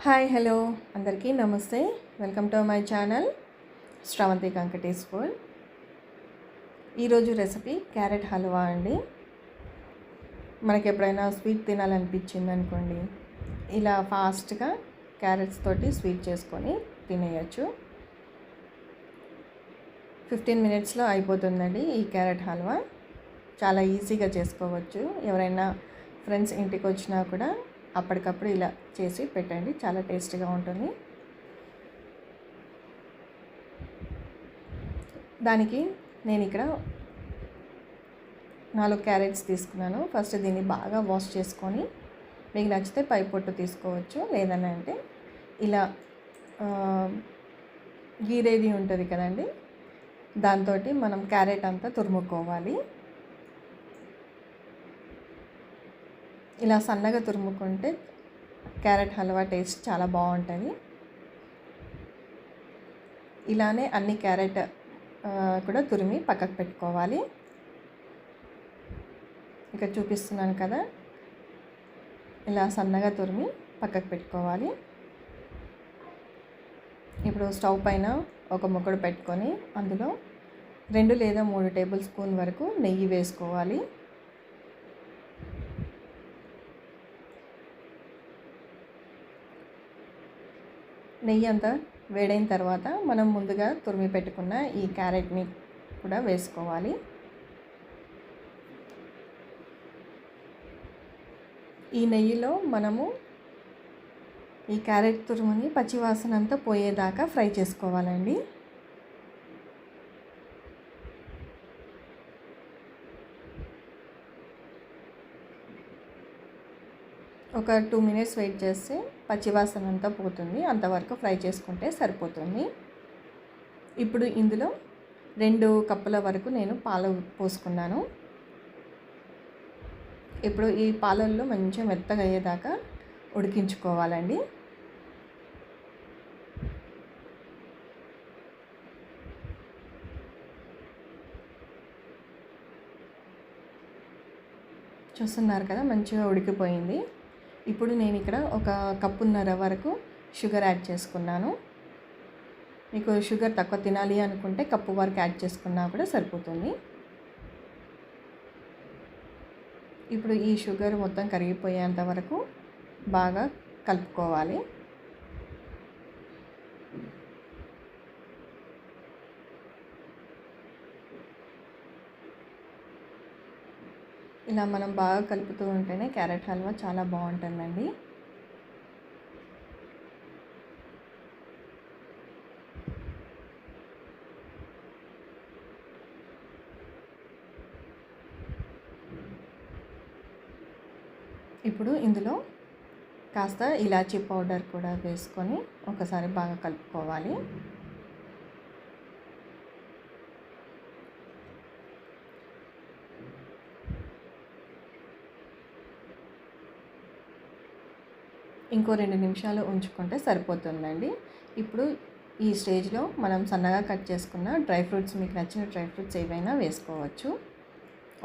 Hi hello అందరికీ నమస్తే. Welcome to my channel Sravanthi Venkateshwar. ఈరోజు రెసిపీ క్యారెట్ హల్వా అండి. మనకి ఎప్పుడైనా స్వీట్ తినాలనిపించింది అనుకోండి, ఇలా ఫాస్ట్గా క్యారెట్స్ తోటి స్వీట్ చేసుకొని తినేయచ్చు. 15 మినిట్స్లో అయిపోతుందండి ఈ క్యారెట్ హల్వా. చాలా ఈజీగా చేసుకోవచ్చు. ఎవరైనా ఫ్రెండ్స్ ఇంటికి వచ్చినా కూడా అప్పటికప్పుడు ఇలా చేసి పెట్టండి, చాలా టేస్టీగా ఉంటుంది. దానికి నేను ఇక్కడ 4 క్యారెట్స్ తీసుకున్నాను. ఫస్ట్ దీన్ని బాగా వాష్ చేసుకొని, మీకు నచ్చితే పై పొట్టు తీసుకోవచ్చు, లేదని అంటే ఇలా గీరేది ఉంటుంది కదండి, దాంతో మనం క్యారెట్ అంతా తురుముకోవాలి. ఇలా సన్నగా తురుముకుంటే క్యారెట్ హల్వా టేస్ట్ చాలా బాగుంటుంది. ఇలానే అన్ని క్యారెట్ కూడా తురిమి పక్కకు పెట్టుకోవాలి. ఇక్కడ చూపిస్తున్నాను కదా, ఇలా సన్నగా తురిమి పక్కకు పెట్టుకోవాలి. ఇప్పుడు స్టవ్ పైన ఒక ముక్కడు పెట్టుకొని అందులో 2 లేదా 3 టేబుల్ స్పూన్ వరకు నెయ్యి వేసుకోవాలి. నెయ్యి అంతా వేడైన తర్వాత మనం ముందుగా తురిమి పెట్టుకున్న ఈ క్యారెట్ని కూడా వేసుకోవాలి. ఈ నెయ్యిలో మనము ఈ క్యారెట్ తురుముని పచ్చివాసన అంతా పోయేదాకా ఫ్రై చేసుకోవాలండి. ఒక 2 మినిట్స్ వెయిట్ చేస్తే పచ్చివాసన అంతా పోతుంది, అంతవరకు ఫ్రై చేసుకుంటే సరిపోతుంది. ఇప్పుడు ఇందులో 2 కప్పుల వరకు నేను పాలు పోసుకున్నాను. ఇప్పుడు ఈ పాలల్లో మంచిగా మెత్తగా అయ్యేదాకా ఉడికించుకోవాలండి. చూస్తున్నారు కదా, మంచిగా ఉడికిపోయింది. ఇప్పుడు నేను ఇక్కడ 1 కప్పున్నర వరకు షుగర్ యాడ్ చేసుకున్నాను. మీకు షుగర్ తక్కువ తినాలి అనుకుంటే కప్పు వరకు యాడ్ చేసుకున్నా కూడా సరిపోతుంది. ఇప్పుడు ఈ షుగర్ మొత్తం కరిగిపోయేంత వరకు బాగా కలుపుకోవాలి. ఇలా మనం బాగా కలుపుతూ ఉంటేనే క్యారెట్ హల్వా చాలా బాగుంటుందండి. ఇప్పుడు ఇందులో కాస్త ఇలాచీ పౌడర్ కూడా వేసుకొని ఒకసారి బాగా కలుపుకోవాలి. ఇంకో 2 నిమిషాలు ఉంచుకుంటే సరిపోతుందండి. ఇప్పుడు ఈ స్టేజ్లో మనం సన్నగా కట్ చేసుకున్న డ్రై ఫ్రూట్స్, మీకు నచ్చిన డ్రై ఫ్రూట్స్ ఏవైనా వేసుకోవచ్చు.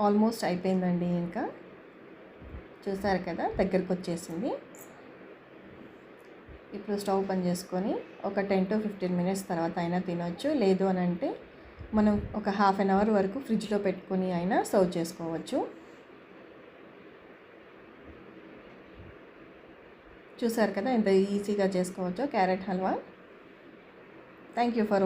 ఆల్మోస్ట్ అయిపోయిందండి. ఇంకా చూసారు కదా, దగ్గరకు వచ్చేసింది. ఇప్పుడు స్టవ్ బంద్ చేసుకొని ఒక 10 to 15 మినిట్స్ తర్వాత అయినా తినవచ్చు. లేదు అని అంటే మనం ఒక హాఫ్ అన్ అవర్ వరకు ఫ్రిడ్జ్లో పెట్టుకొని అయినా సర్వ్ చేసుకోవచ్చు. చూసారు కదా, ఎంత ఈజీగా చేసుకోవచ్చో carrot halwa. Thank you for